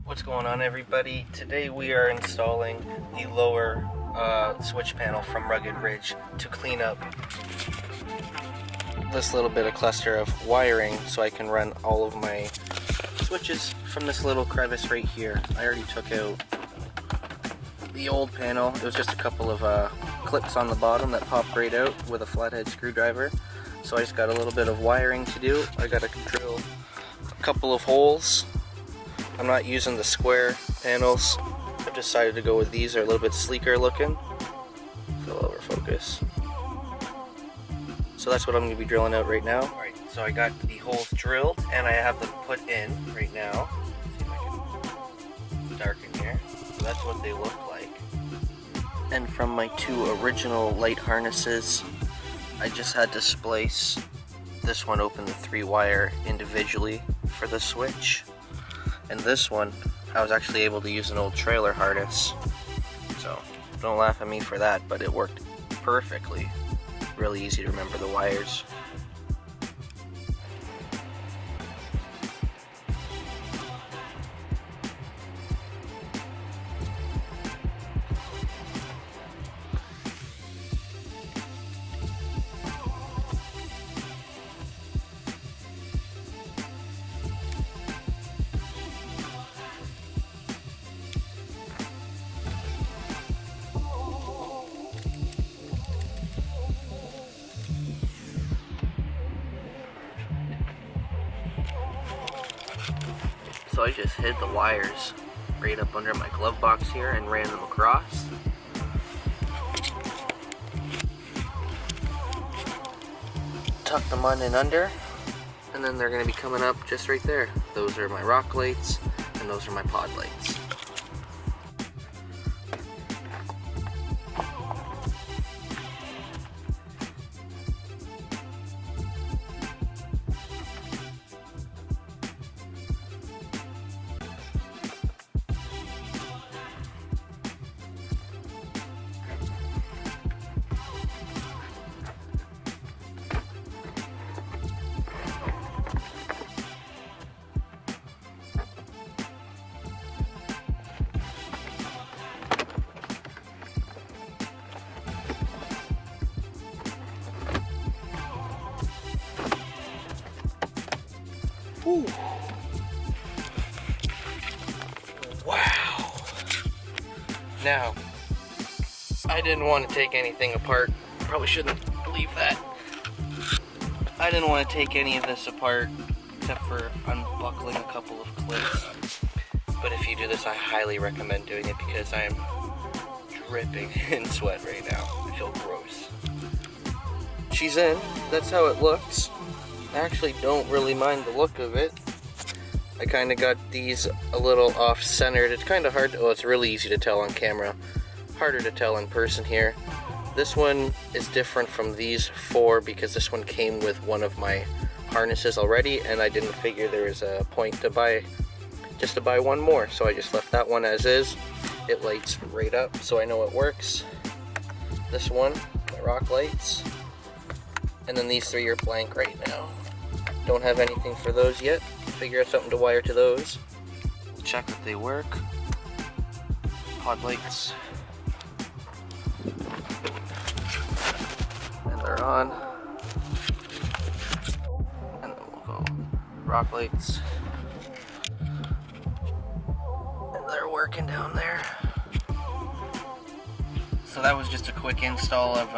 What's going on, everybody? Today we are installing the lower switch panel from Rugged Ridge to clean up this little bit of cluster of wiring so I can run all of my switches from this little crevice right here. I already took out the old panel. It was just a couple of clips on the bottom that popped right out with a flathead screwdriver. So I just got a little bit of wiring to do. I gotta drill a couple of holes. I'm not using the square panels. I've decided to go with these. They're a little bit sleeker looking. Fill over focus. So that's what I'm going to be drilling out right now. Alright, so I got the holes drilled and I have them put in right now. Let's see if I can darken here. So that's what they look like. And from my two original light harnesses, I just had to splice this one open, the 3-wire, individually for the switch. And this one, I was actually able to use an old trailer harness. So, don't laugh at me for that, but it worked perfectly. Really easy to remember the wires. So I just hid the wires right up under my glove box here and ran them across. Tuck them on and under, and then they're going to be coming up just right there. Those are my rock lights, and those are my pod lights. Ooh. Wow. Now, I didn't want to take anything apart. Probably shouldn't leave that. I didn't want to take any of this apart except for unbuckling a couple of clips. But if you do this, I highly recommend doing it because I am dripping in sweat right now. I feel gross. She's in. That's how it looks. I actually don't really mind the look of it. I kind of got these a little off-centered. It's kind of hard to, well, it's really easy to tell on camera. Harder to tell in person here. This one is different from these 4 because this one came with one of my harnesses already, and I didn't figure there was a point to buy one more. So I just left that one as is. It lights right up, so I know it works. This one, the rock lights. And then these 3 are blank right now. Don't have anything for those yet. Figure out something to wire to those. Check that they work. Pod lights. And they're on. And then we'll go rock lights. And they're working down there. So that was just a quick install of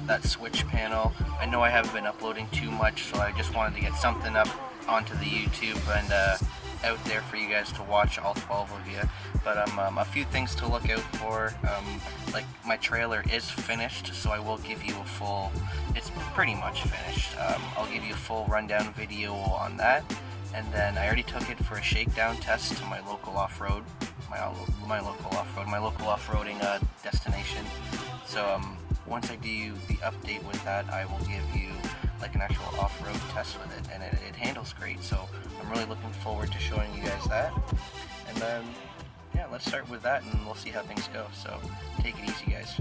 that switch panel. I know I haven't been uploading too much, so I just wanted to get something up onto the YouTube and out there for you guys to watch, all 12 of you. But a few things to look out for. Like, my trailer is finished, so I will give you a full, it's pretty much finished. I'll give you a full rundown video on that. And then I already took it for a shakedown test to my local off-road, my local off-roading destination. So once I do the update with that, I will give you like an actual off-road test with it, and it handles great. So I'm really looking forward to showing you guys that. And then, yeah, let's start with that and we'll see how things go. So take it easy, guys.